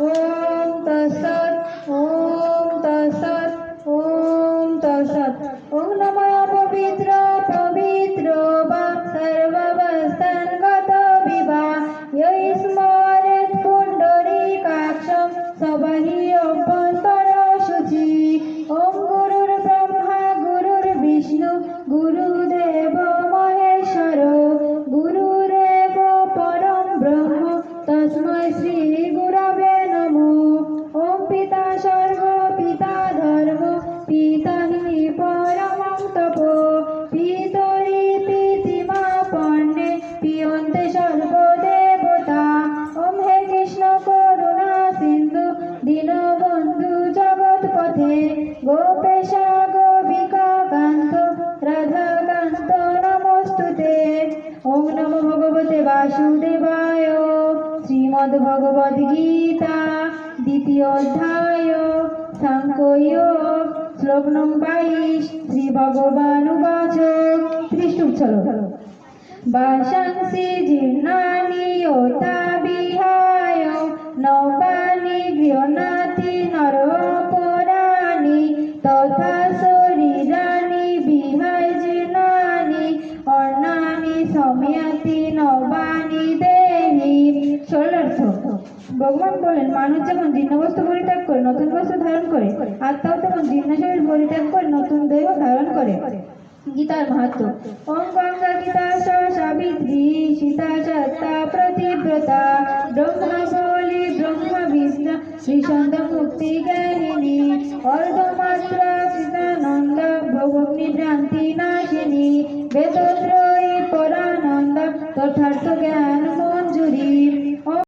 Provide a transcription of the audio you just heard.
ওম তৎসৎ ওম তৎসৎ ওম তৎসৎ। ওম নমঃ পবিত্র পবিত্র বা সর্বাবস্থানগত বিভা ইয় স্মরেৎ পুণ্ডরীকাক্ষং সবাহি অভ্যন্তর শুচি। ওম গুরুর ব্রহ্মা গুরুর বিষ্ণু গুরুদেব মহেশ্বর গুরুরেব পরম ব্রহ্ম তস্मै শ্রী গুরবে নমঃ। ওম পিতা স্বর্গ পিতা ধর্ম পিতা হি পরমং তপ পিতরি পিতিমা পর্ণে পিয়ন্তে সর্বদেবতা। ওম হে কৃষ্ণ করুণা সিন্ধু দীনবন্ধু জগৎপথে গোপেশা গোপিকা কান্ত রাধাকান্ত নমস্তুতে। ওম নমো ভগবতে বাসুদেবায়। শ্রীমদ্ ভগবদ গীতা দ্বিতীয় অধ্যায় সাংখ্যযোগ শ্লোক নং 22। শ্রী ভগবান উবাচ ত্রিষ্টুপ চলো বাসাংসি জীর্ণানি যোতা বিহায় নবানি গৃহণাতি নরপরাণি তথা শরীরাণি বিহায় জীর্ণানি অন্নানি সম্যাতি নবানি দেহি। সরলার্থ ভগবান বলেন, মানুষ যেমন জীর্ণ বস্ত্র পরিত্যাগ করে নতুন বস্ত্র ধারণ করে, আত্মাও তেমন জীর্ণ শরীর পরিত্যাগ করে নতুন দেহ ধারণ করে। গীতার মাহাত্ম্য। ওম গঙ্গা গীতা সাবিত্রী সীতা সত্তা প্রতিব্রতা ব্রহ্মা বলি ব্রহ্মা বিষ্ণু শ্রীসন্ত মুক্তি জ্ঞানিনী অর্ধমাত্রা সীতানন্দ ভোগগ্নি ভ্রান্তি নাশিনী বেদত্রয়ী পরানন্দ তথার্থ জ্ঞান মঞ্জুরি।